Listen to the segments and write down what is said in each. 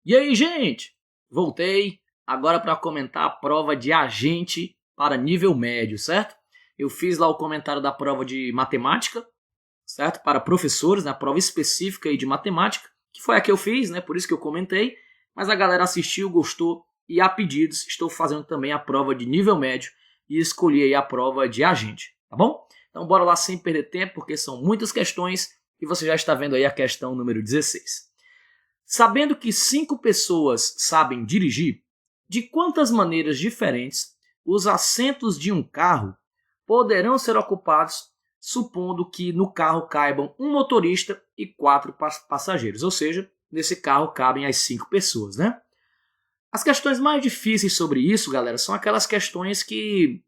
E aí, gente? Voltei agora para comentar a prova de agente para nível médio, certo? Eu fiz lá o comentário da prova de matemática, certo? Para professores, na prova específica aí de matemática, que foi a que eu fiz, né? Por isso que eu comentei. Mas a galera assistiu, gostou e a pedidos estou fazendo também a prova de nível médio e escolhi aí a prova de agente, tá bom? Então bora lá sem perder tempo, porque são muitas questões e você já está vendo aí a questão número 16. Sabendo que 5 pessoas sabem dirigir, de quantas maneiras diferentes os assentos de um carro poderão ser ocupados, supondo que no carro caibam um motorista e 4 passageiros, ou seja, nesse carro cabem as 5 pessoas, né? As questões mais difíceis sobre isso, galera, são aquelas questões que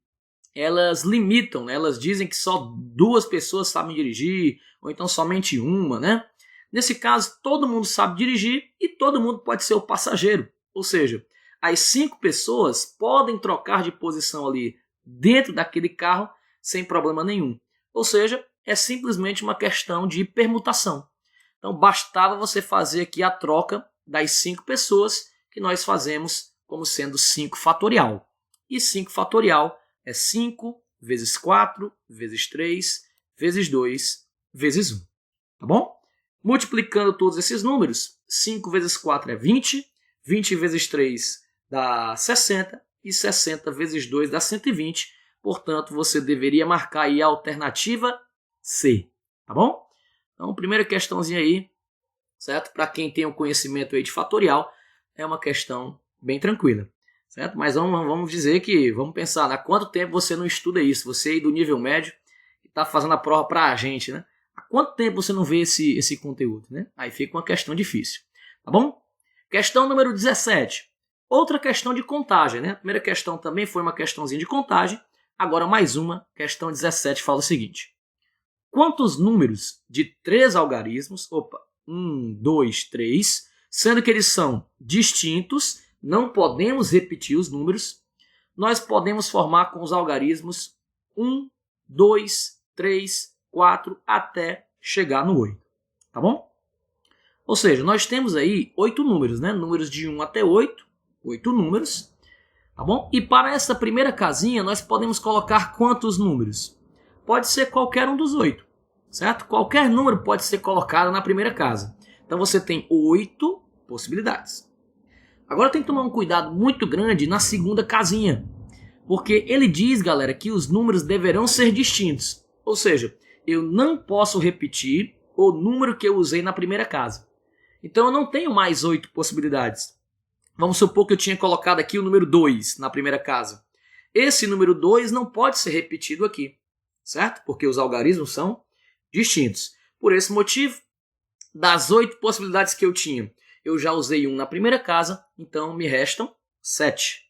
elas limitam, né? Elas dizem que só 2 pessoas sabem dirigir, ou então somente uma, né? Nesse caso, todo mundo sabe dirigir e todo mundo pode ser o passageiro. Ou seja, as 5 pessoas podem trocar de posição ali dentro daquele carro sem problema nenhum. Ou seja, é simplesmente uma questão de permutação. Então, bastava você fazer aqui a troca das 5 pessoas que nós fazemos como sendo 5 fatorial. E 5 fatorial é 5 vezes 4 vezes 3 vezes 2 vezes 1. Tá bom? Multiplicando todos esses números, 5 vezes 4 é 20, 20 vezes 3 dá 60 e 60 vezes 2 dá 120. Portanto, você deveria marcar aí a alternativa C, tá bom? Então, primeira questãozinha aí, certo? Para quem tem o conhecimento aí de fatorial, é uma questão bem tranquila, certo? Mas vamos dizer que, vamos pensar, há quanto tempo você não estuda isso? Você aí do nível médio está fazendo a prova para a gente, né? Há quanto tempo você não vê esse conteúdo, né? Aí fica uma questão difícil, tá bom? Questão número 17. Outra questão de contagem, né? A primeira questão também foi uma questãozinha de contagem. Agora mais uma, questão 17, fala o seguinte. Quantos números de 3 algarismos, 1, 2, 3, sendo que eles são distintos, não podemos repetir os números, nós podemos formar com os algarismos 1, 2, 3, 4 até chegar no 8, tá bom? Ou seja, nós temos aí 8 números, né? Números de 1 até 8, 8 números, tá bom? E para essa primeira casinha nós podemos colocar quantos números? Pode ser qualquer um dos 8, certo? Qualquer número pode ser colocado na primeira casa. Então você tem 8 possibilidades. Agora tem que tomar um cuidado muito grande na segunda casinha, porque ele diz, galera, que os números deverão ser distintos. Ou seja, eu não posso repetir o número que eu usei na primeira casa. Então eu não tenho mais 8 possibilidades. Vamos supor que eu tinha colocado aqui o número 2 na primeira casa. Esse número 2 não pode ser repetido aqui, certo? Porque os algarismos são distintos. Por esse motivo, das 8 possibilidades que eu tinha, eu já usei 1 na primeira casa, então me restam 7.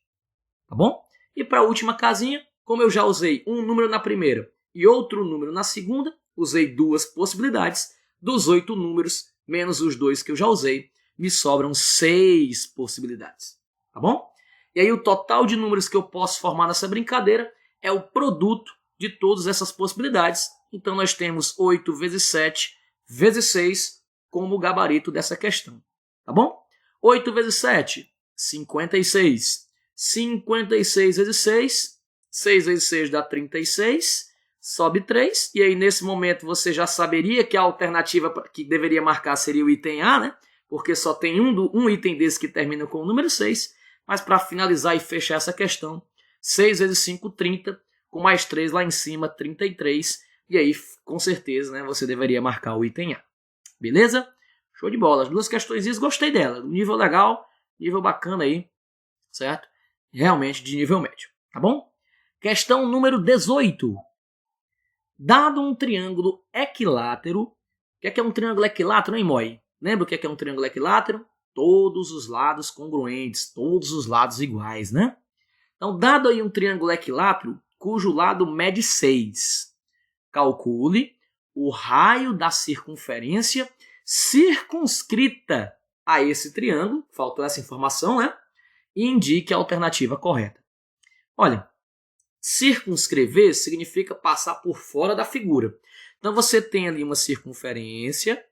Tá bom? E para a última casinha, como eu já usei um número na primeira e outro número na segunda, usei 2 possibilidades. Dos 8 números, menos os 2 que eu já usei, me sobram 6 possibilidades. Tá bom? E aí o total de números que eu posso formar nessa brincadeira é o produto de todas essas possibilidades. Então nós temos 8 vezes 7 vezes 6 como gabarito dessa questão. Tá bom? 8 vezes 7, 56. 56 vezes 6, 6 vezes 6 dá 36, sobe 3, e aí nesse momento você já saberia que a alternativa que deveria marcar seria o item A, né? Porque só tem um item desse que termina com o número 6, mas para finalizar e fechar essa questão, 6 vezes 5, 30, com mais 3 lá em cima, 33, e aí com certeza, né, você deveria marcar o item A. Beleza? Show de bola, as 2 questões, gostei dela, nível legal, nível bacana aí, certo? Realmente de nível médio, tá bom? Questão número 18. Dado um triângulo equilátero, o que é um triângulo equilátero, hein, Moi? Lembra o que é um triângulo equilátero? Todos os lados congruentes, todos os lados iguais, né? Então, dado aí um triângulo equilátero, cujo lado mede 6, calcule o raio da circunferência circunscrita a esse triângulo, faltou essa informação, né? E indique a alternativa correta. Olha, circunscrever significa passar por fora da figura. Então você tem ali uma circunferência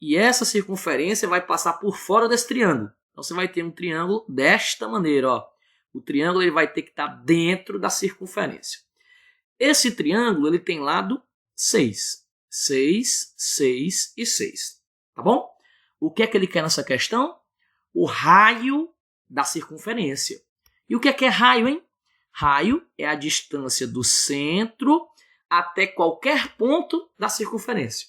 e essa circunferência vai passar por fora desse triângulo. Então você vai ter um triângulo desta maneira, ó. O triângulo ele vai ter que estar dentro da circunferência. Esse triângulo ele tem lado 6. 6, 6 e 6. Tá bom? O que é que ele quer nessa questão? O raio da circunferência. E o que é raio, hein? Raio é a distância do centro até qualquer ponto da circunferência.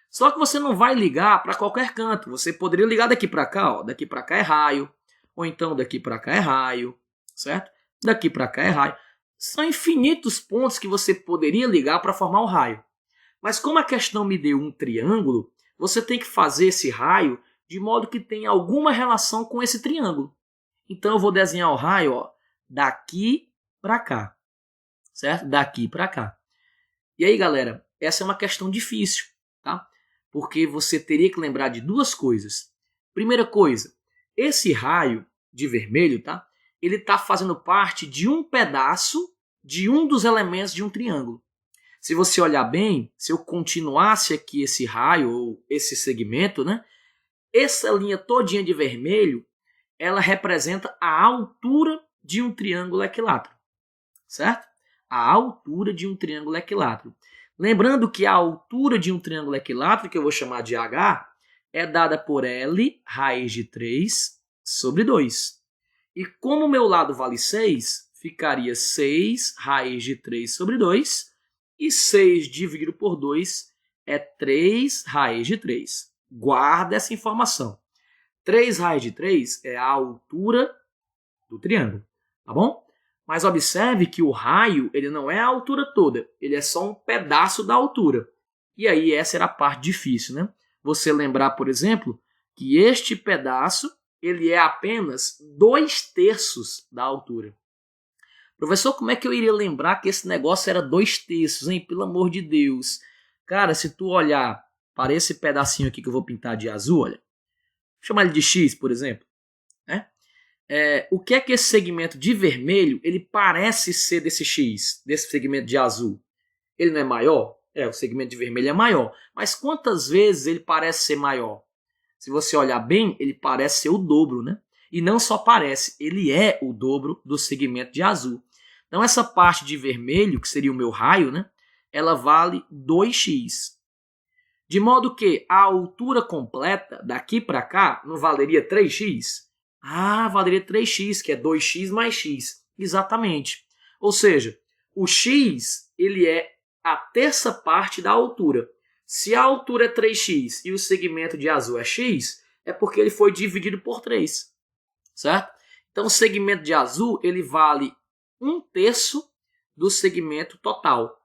Só que você não vai ligar para qualquer canto. Você poderia ligar daqui para cá, ó. Daqui para cá é raio. Ou então daqui para cá é raio, certo? Daqui para cá é raio. São infinitos pontos que você poderia ligar para formar o raio. Mas como a questão me deu um triângulo, você tem que fazer esse raio de modo que tenha alguma relação com esse triângulo. Então eu vou desenhar o raio, ó, daqui para cá, certo? Daqui para cá. E aí, galera, essa é uma questão difícil, tá? Porque você teria que lembrar de duas coisas. Primeira coisa, esse raio de vermelho, tá? Ele está fazendo parte de um pedaço de um dos elementos de um triângulo. Se você olhar bem, se eu continuasse aqui esse raio ou esse segmento, né? Essa linha todinha de vermelho, ela representa a altura de um triângulo equilátero, certo? A altura de um triângulo equilátero. Lembrando que a altura de um triângulo equilátero, que eu vou chamar de H, é dada por L raiz de 3 sobre 2. E como o meu lado vale 6, ficaria 6 raiz de 3 sobre 2. E 6 dividido por 2 é 3 raiz de 3. Guarda essa informação. 3 raiz de 3 é a altura do triângulo, tá bom? Mas observe que o raio ele não é a altura toda, ele é só um pedaço da altura. E aí essa era a parte difícil, né? Você lembrar, por exemplo, que este pedaço ele é apenas 2/3 da altura. Professor, como é que eu iria lembrar que esse negócio era 2/3, hein? Pelo amor de Deus. Cara, se tu olhar para esse pedacinho aqui que eu vou pintar de azul, olha. Vou chamar ele de X, por exemplo. Né? O que é que esse segmento de vermelho, ele parece ser desse X, desse segmento de azul? Ele não é maior? O segmento de vermelho é maior. Mas quantas vezes ele parece ser maior? Se você olhar bem, ele parece ser o dobro, né? E não só parece, ele é o dobro do segmento de azul. Então essa parte de vermelho, que seria o meu raio, né? Ela vale 2x. De modo que a altura completa daqui para cá não valeria 3x? Ah, valeria 3x, que é 2x mais x. Exatamente. Ou seja, o x ele é a terça parte da altura. Se a altura é 3x e o segmento de azul é x, é porque ele foi dividido por 3. Certo? Então o segmento de azul ele vale 1/3 do segmento total.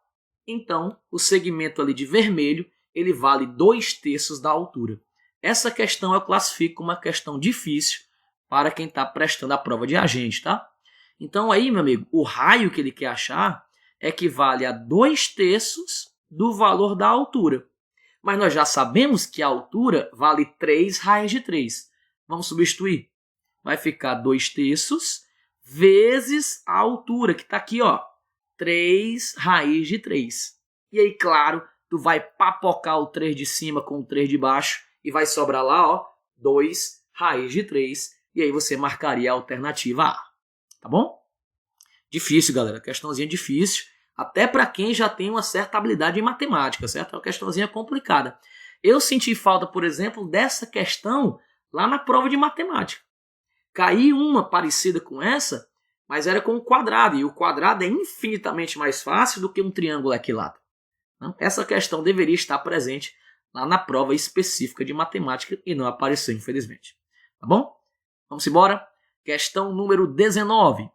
Então o segmento ali de vermelho ele vale 2/3 da altura. Essa questão eu classifico como uma questão difícil para quem está prestando a prova de agente, tá? Então aí, meu amigo, o raio que ele quer achar equivale a 2/3 do valor da altura. Mas nós já sabemos que a altura vale 3 raiz de 3. Vamos substituir. Vai ficar 2/3 vezes a altura, que está aqui, ó, 3 raiz de 3. E aí, claro, tu vai papocar o 3 de cima com o 3 de baixo e vai sobrar lá, ó, 2 raiz de 3. E aí você marcaria a alternativa A. Tá bom? Difícil, galera. Questãozinha difícil. Até para quem já tem uma certa habilidade em matemática, certo? É uma questãozinha complicada. Eu senti falta, por exemplo, dessa questão lá na prova de matemática. Caí uma parecida com essa, mas era com um quadrado. E o quadrado é infinitamente mais fácil do que um triângulo equilátero. Essa questão deveria estar presente lá na prova específica de matemática e não apareceu, infelizmente. Tá bom? Vamos embora? Questão número 19.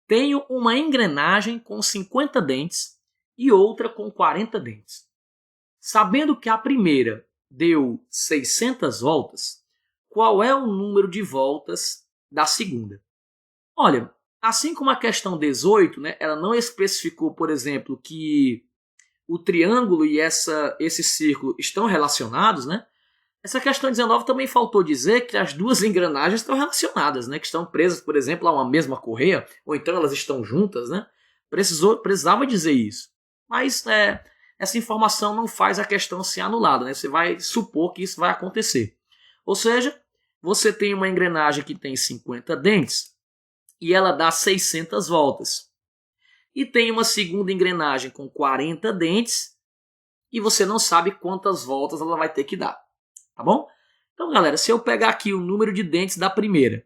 Tenho uma engrenagem com 50 dentes e outra com 40 dentes. Sabendo que a primeira deu 600 voltas, qual é o número de voltas da segunda? Olha, assim como a questão 18, né, ela não especificou, por exemplo, que o triângulo e esse círculo estão relacionados, né? Essa questão 19 também faltou dizer que as duas engrenagens estão relacionadas, né? Que estão presas, por exemplo, a uma mesma correia, ou então elas estão juntas, né? Precisava dizer isso. Mas essa informação não faz a questão ser anulada, né? Você vai supor que isso vai acontecer. Ou seja, você tem uma engrenagem que tem 50 dentes e ela dá 600 voltas. E tem uma segunda engrenagem com 40 dentes e você não sabe quantas voltas ela vai ter que dar, tá bom? Então, galera, se eu pegar aqui o número de dentes da primeira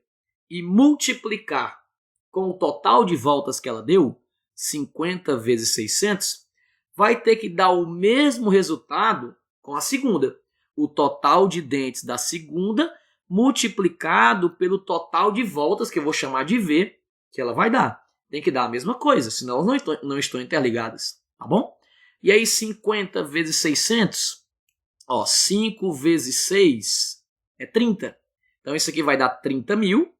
e multiplicar com o total de voltas que ela deu, 50 vezes 600, vai ter que dar o mesmo resultado com a segunda. O total de dentes da segunda multiplicado pelo total de voltas, que eu vou chamar de V, que ela vai dar. Tem que dar a mesma coisa, senão elas não estão interligadas, tá bom? E aí 50 vezes 600, 5 vezes 6 é 30. Então isso aqui vai dar 30 mil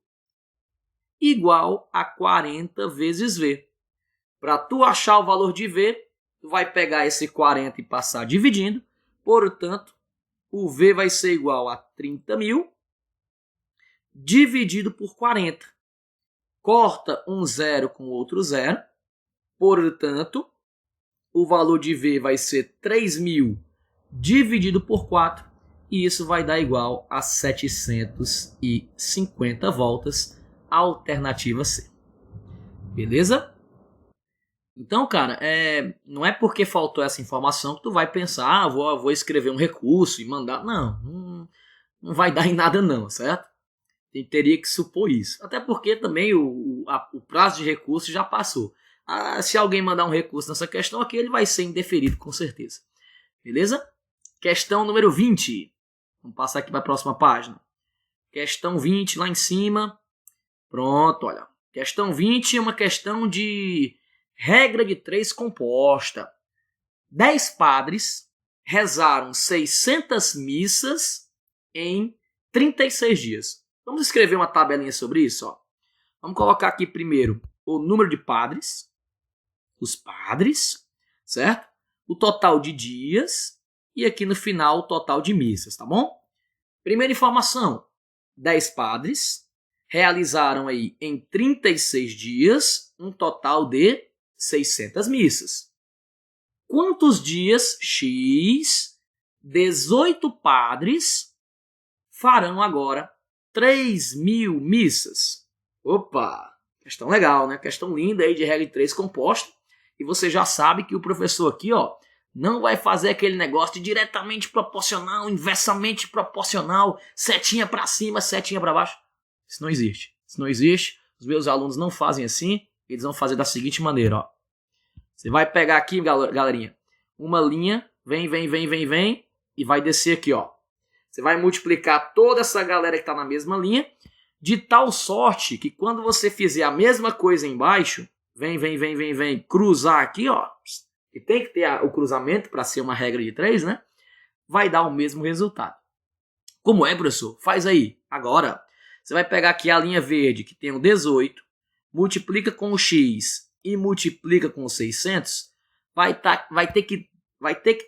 igual a 40 vezes V. Para tu achar o valor de V, tu vai pegar esse 40 e passar dividindo. Portanto, o V vai ser igual a 30 mil dividido por 40. Corta um zero com outro zero. Portanto, o valor de V vai ser 3.000 dividido por 4. E isso vai dar igual a 750 voltas, alternativa C. Beleza? Então, cara, não é porque faltou essa informação que tu vai pensar, vou escrever um recurso e mandar. Não vai dar em nada não, certo? Teria que supor isso. Até porque também o prazo de recurso já passou. Se alguém mandar um recurso nessa questão aqui, ele vai ser indeferido com certeza. Beleza? Questão número 20. Vamos passar aqui para a próxima página. Questão 20 lá em cima. Pronto, olha. Questão 20 é uma questão de regra de 3 composta. 10 padres rezaram 600 missas em 36 dias. Vamos escrever uma tabelinha sobre isso. Vamos colocar aqui primeiro o número de padres, os padres, certo? O total de dias e aqui no final o total de missas, tá bom? Primeira informação, 10 padres realizaram aí em 36 dias um total de 600 missas. Quantos dias X 18 padres farão agora 3.000 missas? Opa, questão legal, né? Questão linda aí de regra de 3 composta. E você já sabe que o professor aqui, não vai fazer aquele negócio de diretamente proporcional, inversamente proporcional, setinha para cima, setinha para baixo. Isso não existe. Isso não existe. Os meus alunos não fazem assim. Eles vão fazer da seguinte maneira, Você vai pegar aqui, galerinha, uma linha, vem, e vai descer aqui, Você vai multiplicar toda essa galera que está na mesma linha, de tal sorte que quando você fizer a mesma coisa embaixo, vem, cruzar aqui, e tem que ter o cruzamento para ser uma regra de 3, né? Vai dar o mesmo resultado. Como é, professor? Faz aí. Agora, você vai pegar aqui a linha verde, que tem o 18, multiplica com o X e multiplica com o 600, vai ter que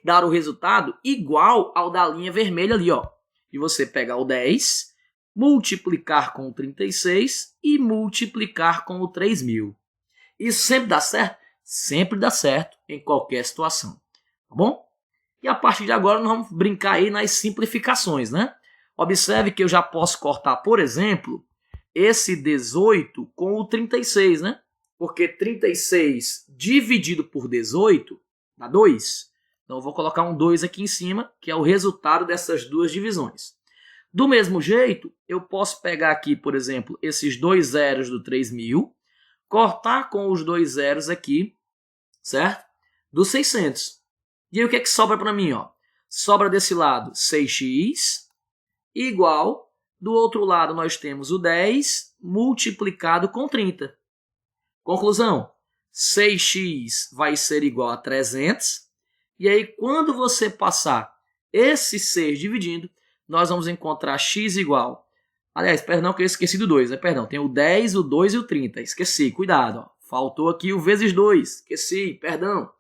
dar o resultado igual ao da linha vermelha ali, E você pegar o 10, multiplicar com o 36 e multiplicar com o 3.000. Isso sempre dá certo? Sempre dá certo em qualquer situação, tá bom? E a partir de agora nós vamos brincar aí nas simplificações, né? Observe que eu já posso cortar, por exemplo, esse 18 com o 36, né? Porque 36 dividido por 18 dá 2. Então eu vou colocar um 2 aqui em cima, que é o resultado dessas duas divisões. Do mesmo jeito, eu posso pegar aqui, por exemplo, esses 2 zeros do 3.000, cortar com os 2 zeros aqui, certo? Do 600. E aí o que é que sobra para mim? Sobra desse lado 6x igual, do outro lado nós temos o 10 multiplicado com 30. Conclusão, 6x vai ser igual a 300. E aí quando você passar esse 6 dividindo, nós vamos encontrar x igual. Aliás, perdão que eu esqueci do 2, né? Perdão, tem o 10, o 2 e o 30. Esqueci, cuidado. Faltou aqui o vezes 2. Esqueci, perdão.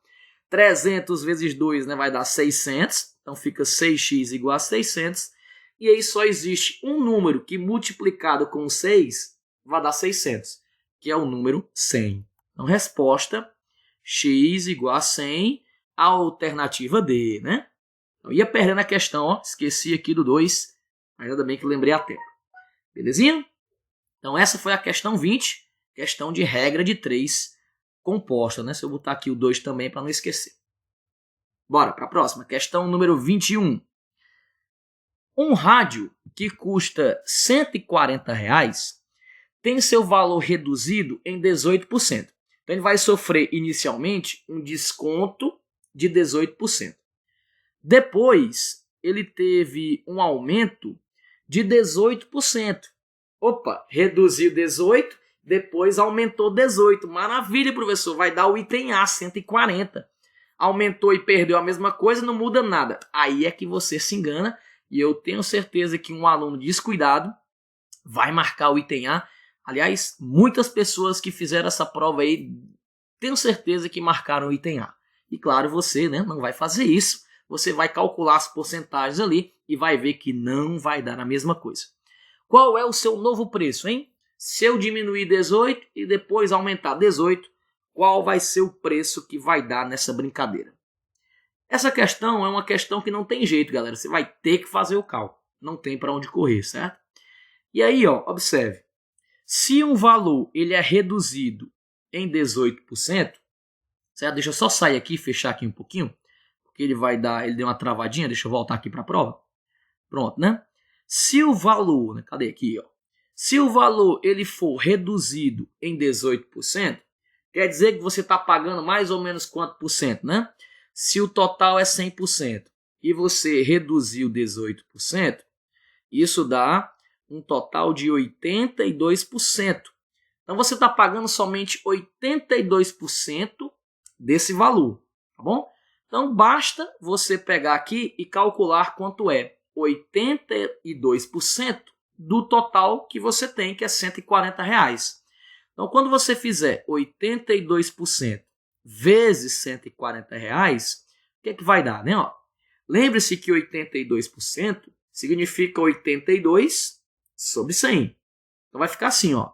300 vezes 2, né, vai dar 600. Então fica 6x igual a 600. E aí só existe um número que multiplicado com 6 vai dar 600, que é o número 100. Então resposta, x igual a 100, alternativa D, né? Eu ia perdendo a questão, esqueci aqui do 2, mas ainda bem que lembrei a tempo. Belezinha? Então essa foi a questão 20, questão de regra de 3 composta, né? Se eu botar aqui o 2 também para não esquecer. Bora para a próxima, questão número 21. Um rádio que custa R$ 140 tem seu valor reduzido em 18%. Então ele vai sofrer inicialmente um desconto de 18%. Depois ele teve um aumento de 18%. Opa, reduziu 18%, depois aumentou 18%. Maravilha, professor, vai dar o item A, 140. Aumentou e perdeu a mesma coisa, não muda nada. Aí é que você se engana e eu tenho certeza que um aluno descuidado vai marcar o item A. Aliás, muitas pessoas que fizeram essa prova aí, tenho certeza que marcaram o item A. E claro, você, né, não vai fazer isso. Você vai calcular as porcentagens ali e vai ver que não vai dar a mesma coisa. Qual é o seu novo preço, hein? Se eu diminuir 18 e depois aumentar 18, qual vai ser o preço que vai dar nessa brincadeira? Essa questão é uma questão que não tem jeito, galera. Você vai ter que fazer o cálculo. Não tem para onde correr, certo? E aí, ó, observe. Se um valor ele é reduzido em 18%, certo? Deixa eu só sair aqui e fechar aqui um pouquinho, porque ele deu uma travadinha. Deixa eu voltar aqui para a prova. Pronto, né? Se o valor, né? Cadê aqui, ó? Se o valor ele for reduzido em 18%, quer dizer que você está pagando mais ou menos quanto por cento, né? Se o total é 100% e você reduziu 18%, isso dá um total de 82%. Então você está pagando somente 82% desse valor, tá bom? Então basta você pegar aqui e calcular quanto é 82% do total que você tem, que é R$ 140. Então quando você fizer 82% vezes R$ 140, o que é que vai dar, né? Lembre-se que 82% significa 82 sobre 100. Então vai ficar assim, ó,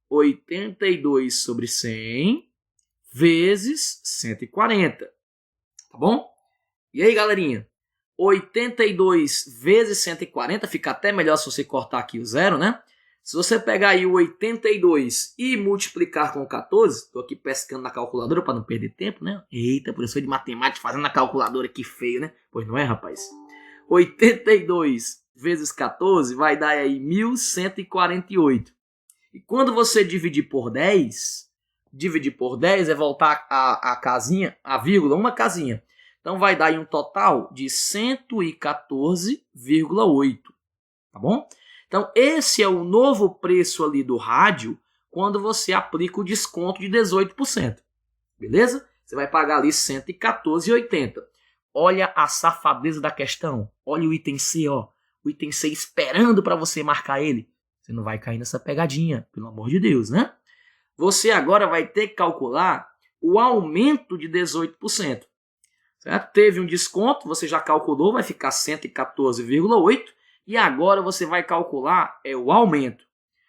82 sobre 100 vezes 140, tá bom? E aí, galerinha, 82 vezes 140, fica até melhor se você cortar aqui o zero, né? Se você pegar aí o 82 e multiplicar com 14, estou aqui pescando na calculadora para não perder tempo, né? Eita, professor de matemática fazendo na calculadora, que feio, né? Pois não é, rapaz? 82 vezes 14 vai dar aí 1.148. E quando você dividir por 10 é voltar a casinha, a vírgula, uma casinha. Então vai dar aí um total de 114,8, tá bom? Então esse é o novo preço ali do rádio quando você aplica o desconto de 18%. Beleza? Você vai pagar ali 114,80. Olha a safadeza da questão. Olha o item C, ó. O item C esperando para você marcar ele. Você não vai cair nessa pegadinha, pelo amor de Deus, né? Você agora vai ter que calcular o aumento de 18%. Certo? Teve um desconto, você já calculou, vai ficar 114,8. E agora você vai calcular o aumento.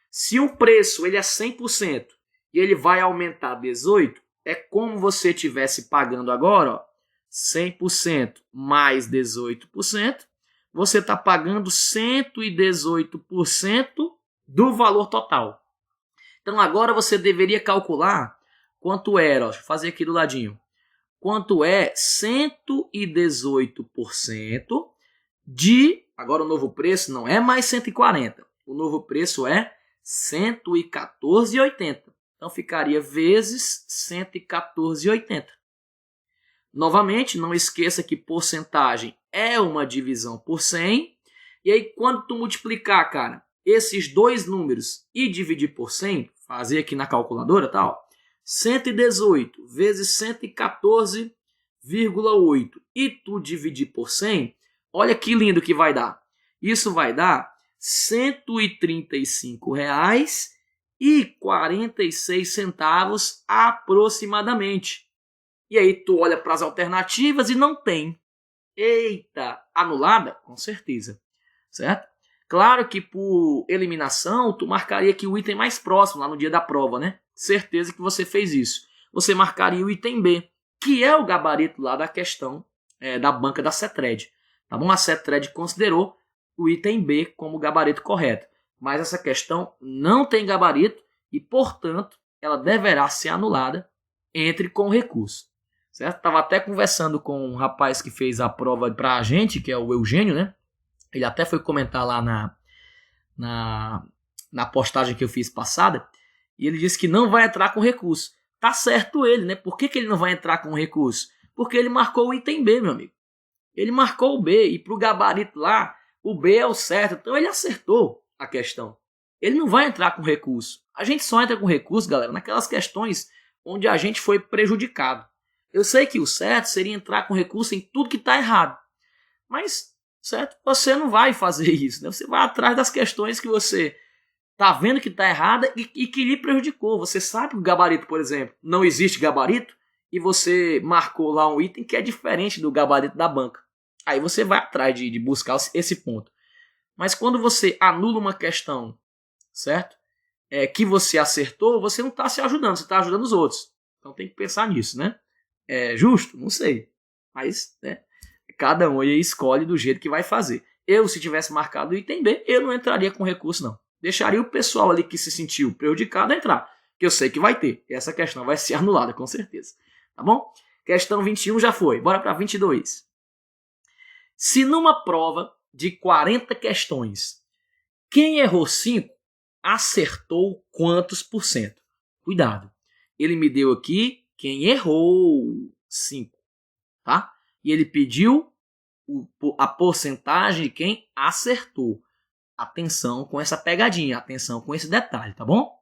Se o preço ele é 100% e ele vai aumentar 18%, é como você estivesse pagando agora, ó, 100% mais 18%, você está pagando 118% do valor total. Então agora você deveria calcular quanto era, ó, deixa eu fazer aqui do ladinho, quanto é 118% de, agora o novo preço não é mais 140, o novo preço é 114,80. Então ficaria vezes 114,80. Novamente, não esqueça que porcentagem é uma divisão por 100. E aí, quando tu multiplicar, cara, esses dois números e dividir por 100, fazer aqui na calculadora, tá? Ó, 118 vezes 114,8 e tu dividir por 100, olha que lindo que vai dar. Isso vai dar R$ 135,46 aproximadamente. E aí tu olha para as alternativas e não tem. Eita, anulada? Com certeza, certo? Claro que por eliminação tu marcaria aqui o item mais próximo lá no dia da prova, né? Certeza que você fez isso. Você marcaria o item B, que é o gabarito lá da questão da banca da CETRED. Tá bom? A CETRED considerou o item B como gabarito correto. mas essa questão não tem gabarito e, portanto, ela deverá ser anulada. Entre com recurso. Certo? Estava até conversando com um rapaz que fez a prova para a gente, que é o Eugênio, né? Ele até foi comentar lá na postagem que eu fiz passada, e ele disse que não vai entrar com recurso. Tá certo ele, né? Por que ele não vai entrar com recurso? Porque ele marcou o item B, meu amigo. Ele marcou o B, e para o gabarito lá, o B é o certo. Então ele acertou a questão. Ele não vai entrar com recurso. A gente só entra com recurso, galera, naquelas questões onde a gente foi prejudicado. Eu sei que o certo seria entrar com recurso em tudo que está errado. Mas, certo, você não vai fazer isso, né? Você vai atrás das questões que você está vendo que está errada e que lhe prejudicou. Você sabe que o gabarito, por exemplo, não existe gabarito e você marcou lá um item que é diferente do gabarito da banca. Aí você vai atrás de buscar esse ponto. Mas quando você anula uma questão, certo? Que você acertou, você não está se ajudando, você está ajudando os outros. Então tem que pensar nisso, né? É justo? Não sei. Mas, né, cada um aí escolhe do jeito que vai fazer. Eu, se tivesse marcado o item B, eu não entraria com recurso, não. Deixaria o pessoal ali que se sentiu prejudicado entrar. Que eu sei que vai ter. E essa questão vai ser anulada, com certeza. Tá bom? Questão 21 já foi. Bora para 22. Se numa prova de 40 questões, quem errou 5, acertou quantos por cento? Cuidado. Ele me deu aqui quem errou 5, tá? E ele pediu a porcentagem de quem acertou. Atenção com essa pegadinha, atenção com esse detalhe, tá bom?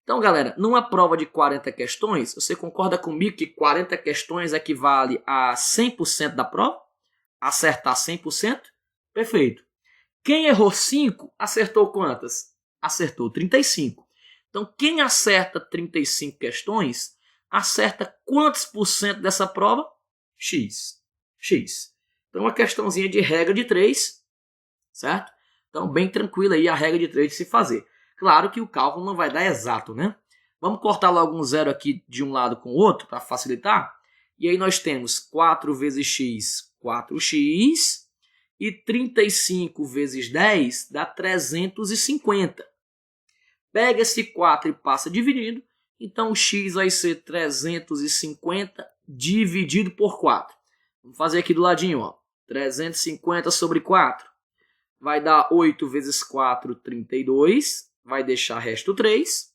Então, galera, numa prova de 40 questões, você concorda comigo que 40 questões equivale a 100% da prova? Acertar 100%? Perfeito. Quem errou 5, acertou quantas? Acertou 35. Então, quem acerta 35 questões, acerta quantos por cento dessa prova? X. X. Então, uma questãozinha de regra de 3, certo? Então, bem tranquila aí a regra de 3 de se fazer. Claro que o cálculo não vai dar exato, né? Vamos cortar logo um zero aqui de um lado com o outro para facilitar. E aí nós temos 4 vezes x, 4x, e 35 vezes 10 dá 350. Pega esse 4 e passa dividindo, então o x vai ser 350 dividido por 4. Vamos fazer aqui do ladinho, ó. 350 sobre 4 vai dar 8 vezes 4, 32. Vai deixar resto 3.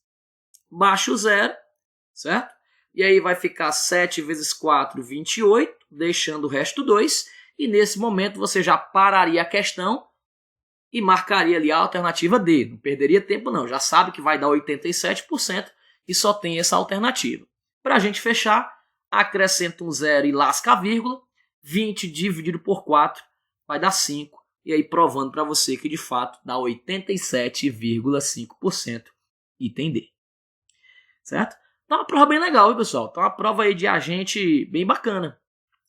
Baixa o 0, certo? E aí vai ficar 7 vezes 4, 28, deixando o resto 2. E nesse momento você já pararia a questão e marcaria ali a alternativa D. Não perderia tempo não, já sabe que vai dar 87% e só tem essa alternativa. Para a gente fechar, acrescenta um 0 e lasca a vírgula. 20 dividido por 4 vai dar 5. E aí provando para você que de fato dá 87,5% item D. Certo? Então é uma prova bem legal, viu, pessoal? Então é uma prova aí de agente bem bacana.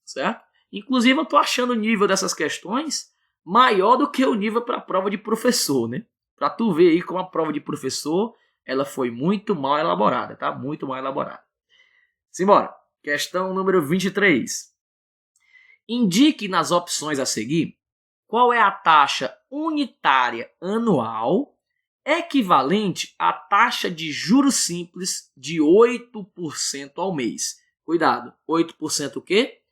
Certo? Inclusive eu estou achando o nível dessas questões maior do que o nível para a prova de professor, né? Para tu ver aí como a prova de professor ela foi muito mal elaborada, tá? Muito mal elaborada. Simbora. Questão número 23. Indique nas opções a seguir qual é a taxa unitária anual equivalente à taxa de juros simples de 8% ao mês. Cuidado, 8% o quê?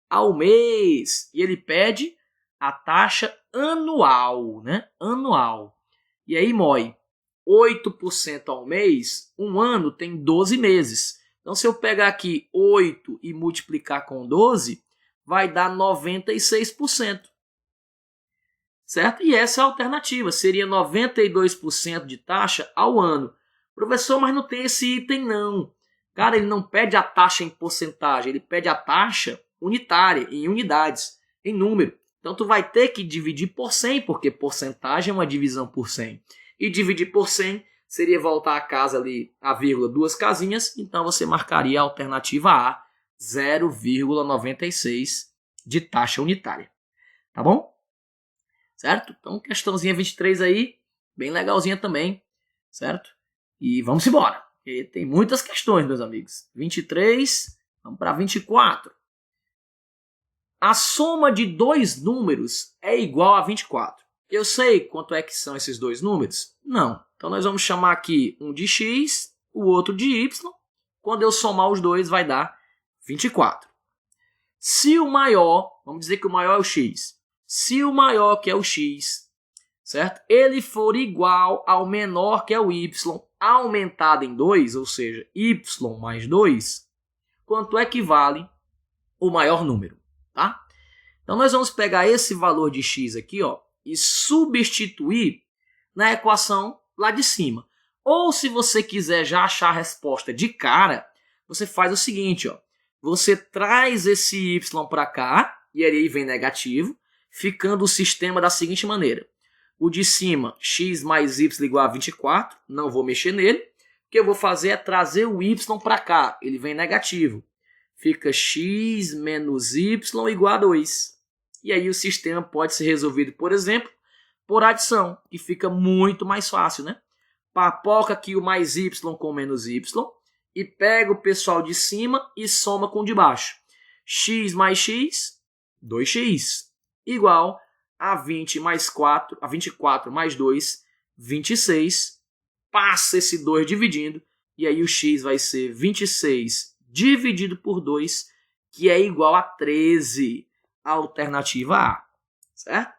Ao mês. E ele pede a taxa anual, né? Anual. E aí, Moi, 8% ao mês, um ano tem 12 meses. Então, se eu pegar aqui 8 e multiplicar com 12, vai dar 96%. Certo? E essa é a alternativa, seria 92% de taxa ao ano. Professor, mas não tem esse item não. Cara, ele não pede a taxa em porcentagem, ele pede a taxa unitária, em unidades, em número. Então, tu vai ter que dividir por 100, porque porcentagem é uma divisão por 100. E dividir por 100 seria voltar a casa ali, a vírgula, 2 casinhas. Então, você marcaria a alternativa A, 0,96 de taxa unitária. Tá bom? Certo? Então, questãozinha 23 aí, bem legalzinha também, certo? E vamos embora. E tem muitas questões, meus amigos. 23, vamos para 24. A soma de dois números é igual a 24. Eu sei quanto é que são esses dois números? Não. Então nós vamos chamar aqui um de x, o outro de y. Quando eu somar os dois vai dar 24. Se o maior, vamos dizer que o maior é o x. Se o maior, que é o x, certo? Ele for igual ao menor, que é o y, aumentado em 2, ou seja, y mais 2, quanto é que vale o maior número, tá? Então nós vamos pegar esse valor de x aqui, ó, e substituir na equação lá de cima. Ou se você quiser já achar a resposta de cara, você faz o seguinte, ó. Você traz esse y para cá, e aí vem negativo, ficando o sistema da seguinte maneira. O de cima, x mais y igual a 24, não vou mexer nele. O que eu vou fazer é trazer o y para cá, ele vem negativo. Fica x menos y igual a 2. E aí o sistema pode ser resolvido, por exemplo, por adição, que fica muito mais fácil, né? Papoca aqui o mais y com o menos y, e pega o pessoal de cima e soma com o de baixo. X mais x, 2x, igual a 20 mais 4, a 24 mais 2, 26. Passa esse 2 dividindo, e aí o x vai ser 26 dividido por 2, que é igual a 13, a alternativa A, certo?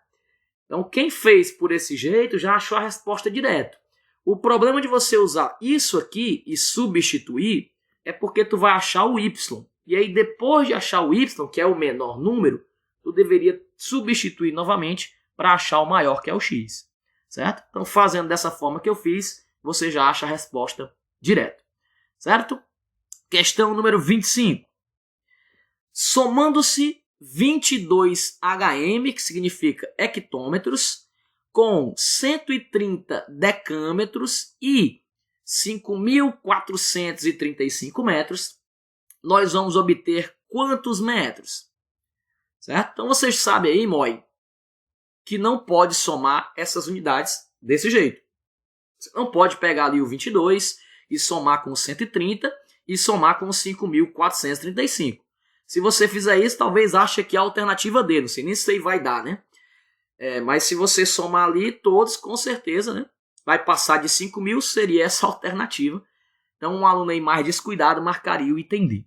Então, quem fez por esse jeito já achou a resposta direto. O problema de você usar isso aqui e substituir é porque tu vai achar o y. E aí, depois de achar o y, que é o menor número, tu deveria substituir novamente para achar o maior, que é o x, certo? Então, fazendo dessa forma que eu fiz, você já acha a resposta direto, certo? Questão número 25. Somando-se 22 hm, que significa hectômetros, com 130 decâmetros e 5.435 metros, nós vamos obter quantos metros? Certo? Então vocês sabem aí, Moi, que não pode somar essas unidades desse jeito. Você não pode pegar ali o 22 e somar com 130 e somar com 5.435. Se você fizer isso, talvez ache que é a alternativa D. Não sei nem se isso aí vai dar, né? Mas se você somar ali todos, com certeza, né? Vai passar de 5.000, seria essa a alternativa. Então, um aluno aí mais descuidado marcaria o item D.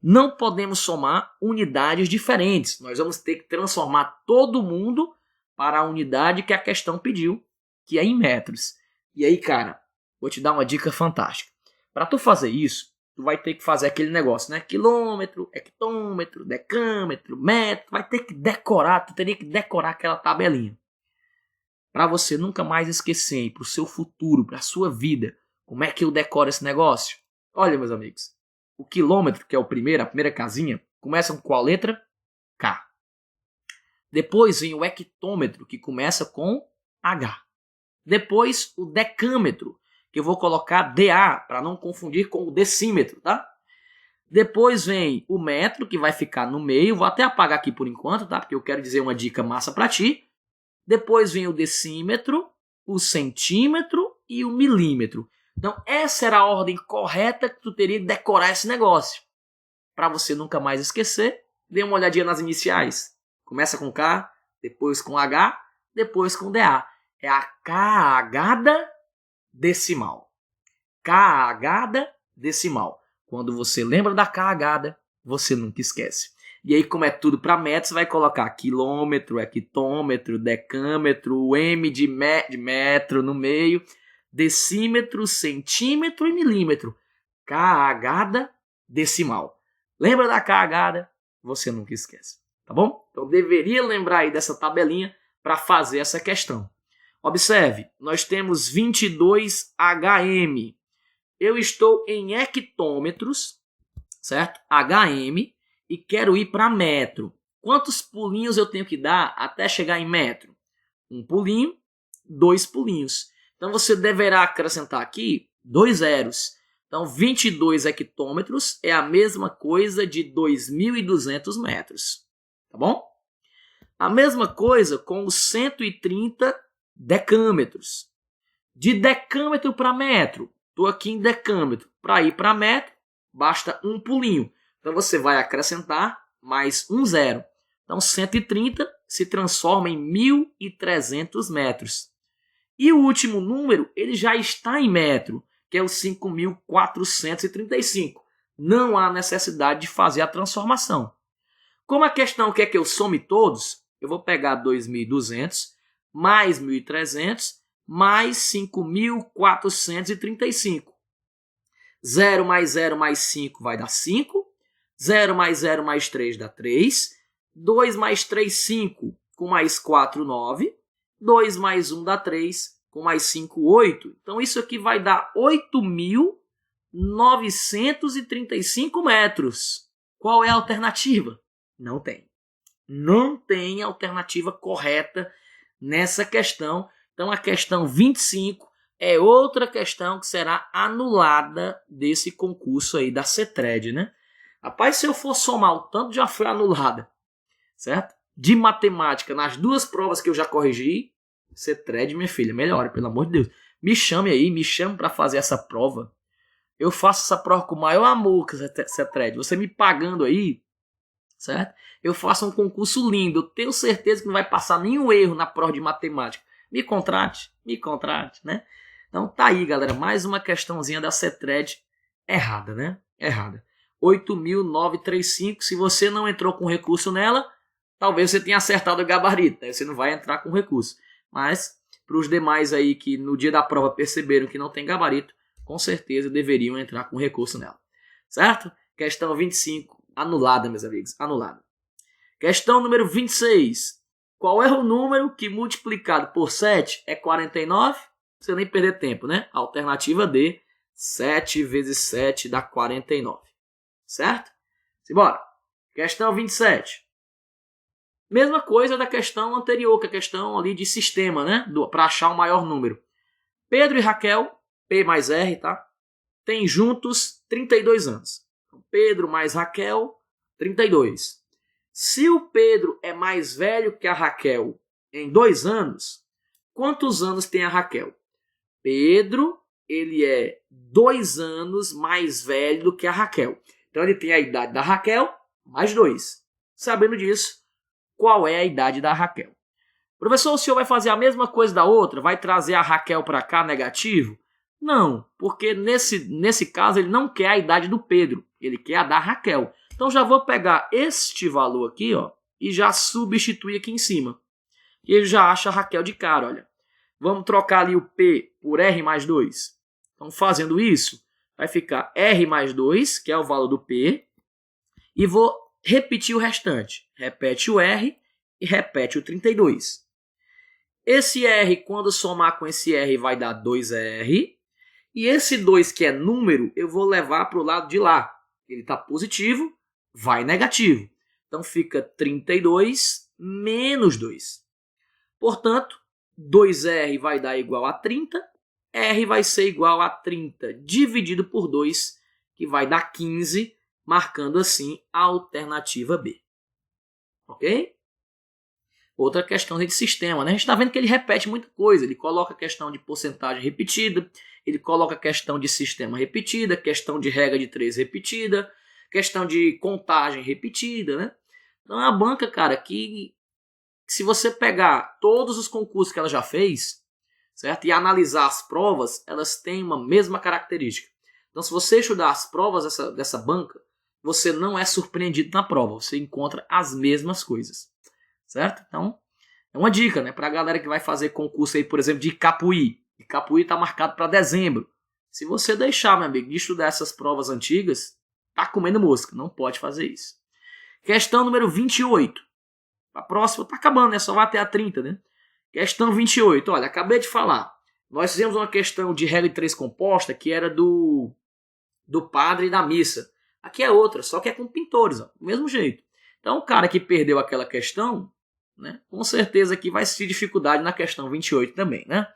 Não podemos somar unidades diferentes. Nós vamos ter que transformar todo mundo para a unidade que a questão pediu, que é em metros. E aí, cara, vou te dar uma dica fantástica. Para tu fazer isso, tu vai ter que fazer aquele negócio, né? Quilômetro, hectômetro, decâmetro, metro. Vai ter que decorar, tu teria que decorar aquela tabelinha. Para você nunca mais esquecer, para o seu futuro, para a sua vida, como é que eu decoro esse negócio? Olha, meus amigos, o quilômetro, que é a primeira casinha, começa com qual letra? K. Depois vem o hectômetro, que começa com H. Depois o decâmetro, que eu vou colocar DA, para não confundir com o decímetro, tá? Depois vem o metro, que vai ficar no meio. Vou até apagar aqui por enquanto, tá? Porque eu quero dizer uma dica massa para ti. Depois vem o decímetro, o centímetro e o milímetro. Então, essa era a ordem correta que tu teria que decorar esse negócio. Para você nunca mais esquecer, dê uma olhadinha nas iniciais. Começa com K, depois com H, depois com DA. É a K-agada decimal. K-agada decimal. Quando você lembra da K-agada, você nunca esquece. E aí, como é tudo para metros, você vai colocar quilômetro, hectômetro, decâmetro, o M de metro no meio, decímetro, centímetro e milímetro. K-agada decimal. Lembra da K-agada? Você nunca esquece. Tá bom? Então, deveria lembrar aí dessa tabelinha para fazer essa questão. Observe, nós temos 22 hm. Eu estou em hectômetros, certo? hm, e quero ir para metro. Quantos pulinhos eu tenho que dar até chegar em metro? 1 pulinho, 2 pulinhos. Então você deverá acrescentar aqui 2 zeros. Então 22 hectômetros é a mesma coisa de 2.200 metros. Tá bom? A mesma coisa com os 130 decâmetros. De decâmetro para metro. Estou aqui em decâmetro. Para ir para metro, basta 1 pulinho. Então você vai acrescentar mais 1 zero. Então 130 se transforma em 1.300 metros. E o último número, ele já está em metro, que é o 5.435. Não há necessidade de fazer a transformação. Como a questão quer que eu some todos, eu vou pegar 2.200 mais 1.300 mais 5.435. 0 mais 0 mais 5 vai dar 5. 0 mais 0 mais 3 dá 3. 2 mais 3, 5. Com mais 4, 9. 2 mais 1 dá 3. Com mais 5, 8. Então isso aqui vai dar 8.935 metros. Qual é a alternativa? Não tem. Não tem alternativa correta nessa questão. Então a questão 25 é outra questão que será anulada desse concurso aí da CETRED, né? Rapaz, se eu for somar o tanto já foi anulada, certo? De matemática nas duas provas que eu já corrigi, CETRED, minha filha, melhora, pelo amor de Deus. Me chame aí, me chame para fazer essa prova. Eu faço essa prova com o maior amor, CETRED. Você me pagando aí, certo? Eu faço um concurso lindo. Eu tenho certeza que não vai passar nenhum erro na prova de matemática. Me contrate, né? Então tá aí, galera. Mais uma questãozinha da CETRED errada, né? Errada. 8.935. Se você não entrou com recurso nela, talvez você tenha acertado o gabarito, né? Você não vai entrar com recurso. Mas para os demais aí que no dia da prova perceberam que não tem gabarito, com certeza deveriam entrar com recurso nela. Certo? Questão 25, anulada, meus amigos, anulada. Questão número 26. Qual é o número que multiplicado por 7 é 49? Não precisa nem perder tempo, né? Alternativa D, 7 vezes 7 dá 49. Certo? Simbora. Questão 27. Mesma coisa da questão anterior, que é a questão ali de sistema, né? Para achar o maior número. Pedro e Raquel, P mais R, tá? Têm juntos 32 anos. Então, Pedro mais Raquel, 32. Se o Pedro é mais velho que a Raquel em 2 anos, quantos anos tem a Raquel? Pedro, ele é 2 anos mais velho do que a Raquel. Então ele tem a idade da Raquel mais 2. Sabendo disso, qual é a idade da Raquel? Professor, o senhor vai fazer a mesma coisa da outra? Vai trazer a Raquel para cá negativo? Não, porque nesse caso ele não quer a idade do Pedro, ele quer a da Raquel. Então já vou pegar este valor aqui, ó, e já substituir aqui em cima. E ele já acha a Raquel de cara, olha. Vamos trocar ali o P por R mais 2. Então fazendo isso, vai ficar R mais 2, que é o valor do P, e vou repetir o restante. Repete o R e repete o 32. Esse R, quando somar com esse R, vai dar 2R. E esse 2, que é número, eu vou levar para o lado de lá. Ele está positivo, vai negativo. Então fica 32 menos 2. Portanto, 2R vai dar igual a 30. R vai ser igual a 30 dividido por 2, que vai dar 15, marcando assim a alternativa B. Ok? Outra questão de sistema, né? A gente está vendo que ele repete muita coisa. Ele coloca a questão de porcentagem repetida, ele coloca a questão de sistema repetida, questão de regra de 3 repetida, questão de contagem repetida, né? Então é uma banca, cara, que se você pegar todos os concursos que ela já fez, certo? E analisar as provas, elas têm uma mesma característica. Então se você estudar as provas dessa banca, você não é surpreendido na prova, você encontra as mesmas coisas. Certo? Então, é uma dica, né? Para a galera que vai fazer concurso aí, por exemplo, de Capuí. E Capuí está marcado para dezembro. Se você deixar, meu amigo, de estudar essas provas antigas, tá comendo mosca. Não pode fazer isso. Questão número 28. A próxima tá acabando, né? Só vai até a 30, né? Questão 28. Olha, acabei de falar. Nós fizemos uma questão de regra de 3 composta que era do padre e da missa. Aqui é outra, só que é com pintores, ó, do mesmo jeito. Então, o cara que perdeu aquela questão, né, com certeza aqui vai sentir dificuldade na questão 28 também, né?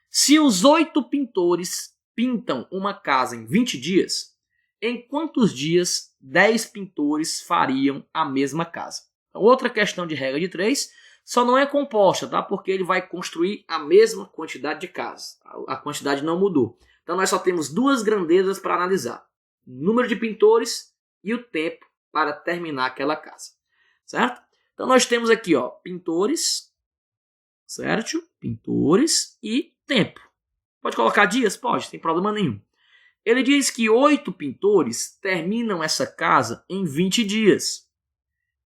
Se os 8 pintores pintam uma casa em 20 dias, em quantos dias 10 pintores fariam a mesma casa? Então, outra questão de regra de 3, só não é composta, tá? Porque ele vai construir a mesma quantidade de casas. A quantidade não mudou. Então, nós só temos 2 grandezas para analisar. O número de pintores e o tempo para terminar aquela casa. Certo? Então nós temos aqui, ó, pintores, certo? Pintores e tempo. Pode colocar dias? Pode, sem problema nenhum. Ele diz que 8 pintores terminam essa casa em 20 dias.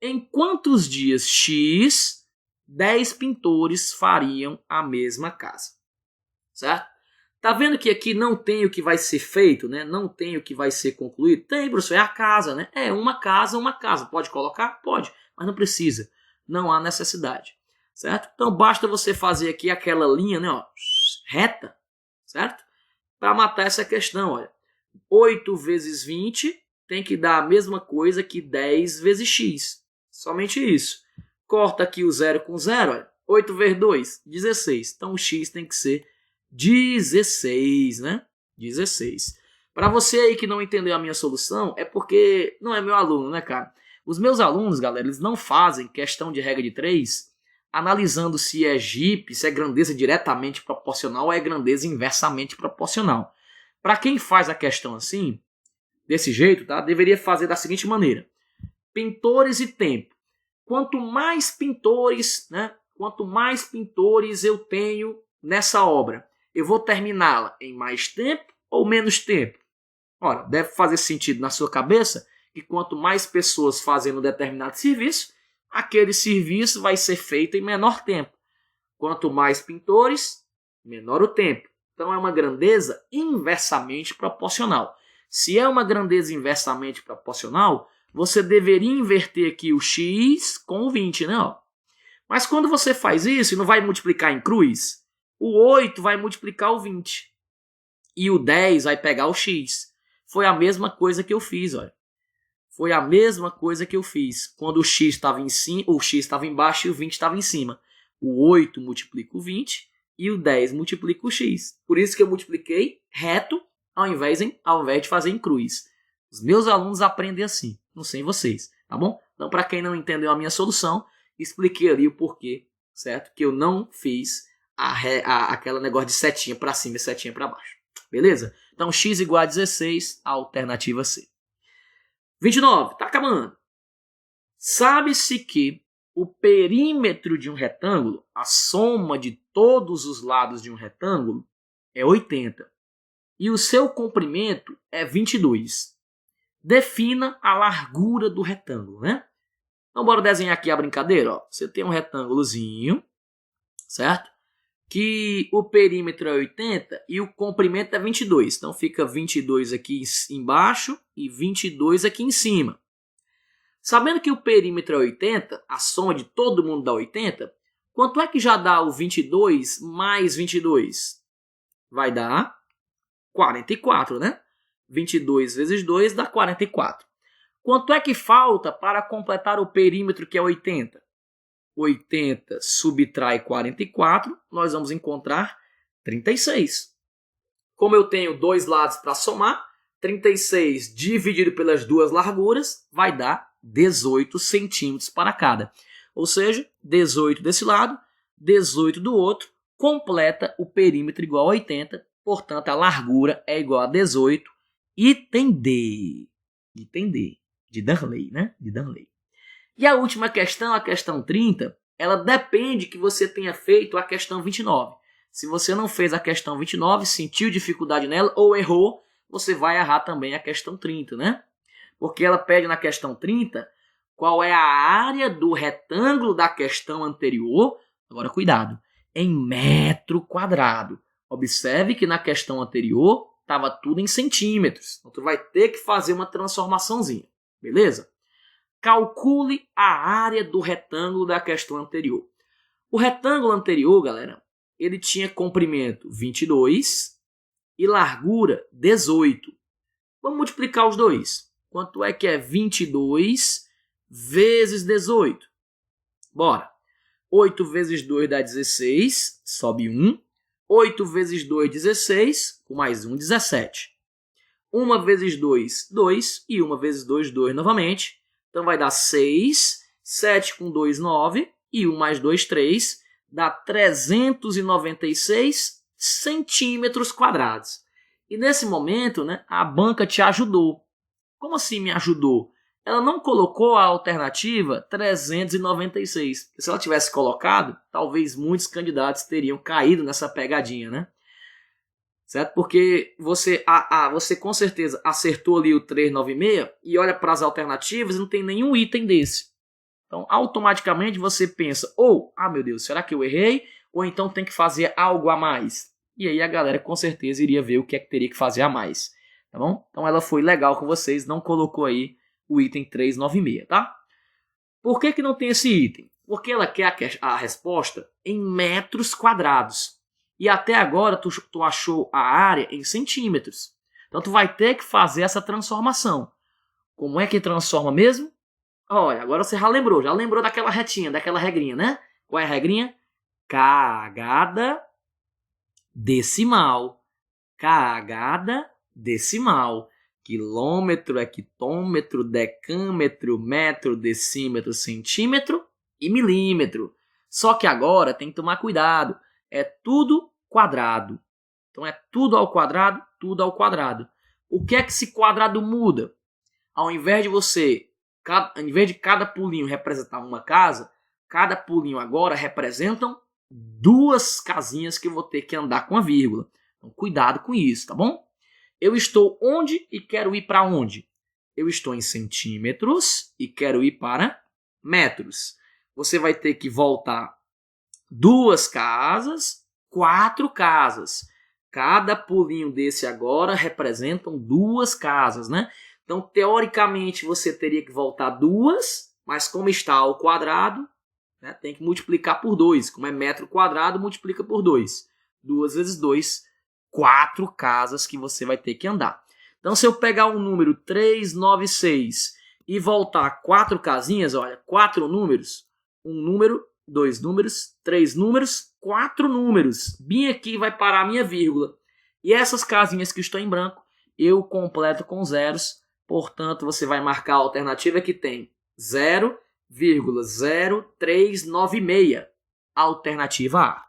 Em quantos dias X 10 pintores fariam a mesma casa? Certo? Tá vendo que aqui não tem o que vai ser feito, né? Não tem o que vai ser concluído? Tem, professor, é a casa, né? É uma casa, uma casa. Pode colocar? Pode, mas não precisa. Não há necessidade, certo? Então basta você fazer aqui aquela linha, né, ó, reta, certo? Para matar essa questão, olha. 8 vezes 20 tem que dar a mesma coisa que 10 vezes x. Somente isso. Corta aqui o 0 com 0, olha. 8 vezes 2, 16. Então o x tem que ser 16, né? 16. Para você aí que não entendeu a minha solução, é porque não é meu aluno, né, cara? Os meus alunos, galera, eles não fazem questão de regra de 3 analisando se é GIP, se é grandeza diretamente proporcional ou é grandeza inversamente proporcional. Para quem faz a questão assim, desse jeito, tá? Deveria fazer da seguinte maneira. Pintores e tempo. Quanto mais pintores, né? Quanto mais pintores eu tenho nessa obra, eu vou terminá-la em mais tempo ou menos tempo? Ora, deve fazer sentido na sua cabeça que quanto mais pessoas fazendo um determinado serviço, aquele serviço vai ser feito em menor tempo. Quanto mais pintores, menor o tempo. Então é uma grandeza inversamente proporcional. Se é uma grandeza inversamente proporcional, você deveria inverter aqui o x com o 20, né? Mas quando você faz isso e não vai multiplicar em cruz, o 8 vai multiplicar o 20. E o 10 vai pegar o x. Foi a mesma coisa que eu fiz, olha. Foi a mesma coisa que eu fiz. Quando o x estava em cima, o x estava embaixo e o 20 estava em cima. O 8 multiplica o 20 e o 10 multiplica o x. Por isso que eu multipliquei reto ao invés de fazer em cruz. Os meus alunos aprendem assim, não sei vocês, tá bom? Então, para quem não entendeu a minha solução, expliquei ali o porquê, certo? Que eu não fiz aquela negócio de setinha para cima e setinha para baixo. Beleza? Então, x igual a 16, a alternativa C. 29, tá acabando. Sabe-se que o perímetro de um retângulo, a soma de todos os lados de um retângulo, é 80. E o seu comprimento é 22. Defina a largura do retângulo, né? Então, bora desenhar aqui a brincadeira, ó. Você tem um retângulozinho, certo? Que o perímetro é 80 e o comprimento é 22. Então, fica 22 aqui embaixo e 22 aqui em cima. Sabendo que o perímetro é 80, a soma de todo mundo dá 80, quanto é que já dá o 22 mais 22? Vai dar 44, né? 22 vezes 2 dá 44. Quanto é que falta para completar o perímetro que é 80? 80 subtrai 44, nós vamos encontrar 36. Como eu tenho dois lados para somar, 36 dividido pelas duas larguras vai dar 18 centímetros para cada. Ou seja, 18 desse lado, 18 do outro, completa o perímetro igual a 80, portanto a largura é igual a 18, item D. Item D, de Darley, né? De Darley. E a última questão, a questão 30, ela depende que você tenha feito a questão 29. Se você não fez a questão 29, sentiu dificuldade nela ou errou, você vai errar também a questão 30, né? Porque ela pede na questão 30 qual é a área do retângulo da questão anterior. Agora, cuidado, em metro quadrado. Observe que na questão anterior estava tudo em centímetros. Então, tu vai ter que fazer uma transformaçãozinha, beleza? Calcule a área do retângulo da questão anterior. O retângulo anterior, galera, ele tinha comprimento 22 e largura 18. Vamos multiplicar os dois. Quanto é que é 22 vezes 18? Bora. 8 vezes 2 dá 16, sobe 1. 8 vezes 2, 16, com mais 1, 17. 1 vezes 2, 2. E 1 vezes 2, 2 novamente. Então vai dar 6, 7 com 2, 9, e 1 mais 2, 3, dá 396 centímetros quadrados. E nesse momento, né, a banca te ajudou. Como assim me ajudou? ela não colocou a alternativa 396. Se ela tivesse colocado, talvez muitos candidatos teriam caído nessa pegadinha, né? Certo? Porque você com certeza acertou ali o 396 e olha para as alternativas e não tem nenhum item desse. Então, automaticamente você pensa, meu Deus, será que eu errei? Ou então tem que fazer algo a mais. E aí a galera com certeza iria ver o que é que teria que fazer a mais. Tá bom? Então ela foi legal com vocês, não colocou aí o item 396, tá? Por que não tem esse item? Porque ela quer a resposta em metros quadrados. E até agora tu achou a área em centímetros. Então tu vai ter que fazer essa transformação. Como é que transforma mesmo? Olha, agora você já lembrou daquela retinha, daquela regrinha, né? Qual é a regrinha? Cagada decimal. Cagada decimal. Quilômetro, hectômetro, decâmetro, metro, decímetro, centímetro e milímetro. Só que agora tem que tomar cuidado. É tudo quadrado. Então é tudo ao quadrado, tudo ao quadrado. O que é que esse quadrado muda? Ao invés de cada pulinho representar uma casa, cada pulinho agora representam duas casinhas que eu vou ter que andar com a vírgula. Então cuidado com isso, tá bom? Eu estou onde e quero ir para onde? Eu estou em centímetros e quero ir para metros. Você vai ter que voltar 2 casas, 4 casas. Cada pulinho desse agora representam 2 casas, né? Então, teoricamente, você teria que voltar 2, mas como está ao quadrado, né, tem que multiplicar por 2. Como é metro quadrado, multiplica por 2. 2 vezes 2, 4 casas que você vai ter que andar. Então, se eu pegar um número 396 e voltar 4 casinhas, olha, 4 números, 1 número, 2 números, 3 números, 4 números. Bem aqui vai parar a minha vírgula. E essas casinhas que estão em branco, eu completo com zeros. Portanto, você vai marcar a alternativa que tem 0,0396. Alternativa A.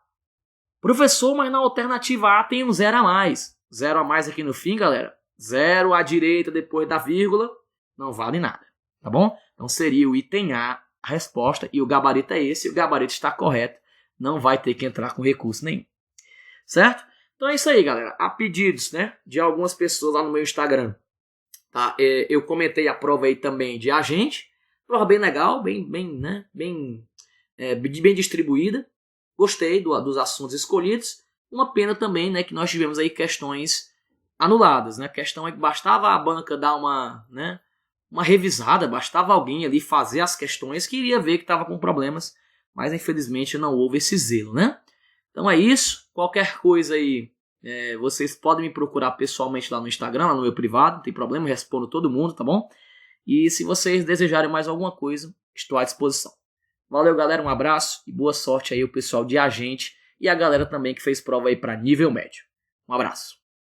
Professor, mas na alternativa A tem um 0 a mais. 0 a mais aqui no fim, galera. 0 à direita depois da vírgula. Não vale nada. Tá bom? Então seria o item A a resposta. E o gabarito é esse. O gabarito está correto. Não vai ter que entrar com recurso nenhum. Certo? Então é isso aí, galera. Há pedidos, né, de algumas pessoas lá no meu Instagram. Tá? Eu comentei a prova aí também de agente. Prova bem legal, bem distribuída. Gostei dos assuntos escolhidos. Uma pena também, né, que nós tivemos aí questões anuladas. Né? A questão é que bastava a banca dar uma revisada, bastava alguém ali fazer as questões que iria ver que estava com problemas. Mas infelizmente não houve esse zelo, né? Então é isso. Qualquer coisa aí, vocês podem me procurar pessoalmente lá no Instagram, lá no meu privado, não tem problema, eu respondo todo mundo, tá bom? E se vocês desejarem mais alguma coisa, estou à disposição. Valeu, galera, um abraço e boa sorte aí o pessoal de agente e a galera também que fez prova aí para nível médio. Um abraço.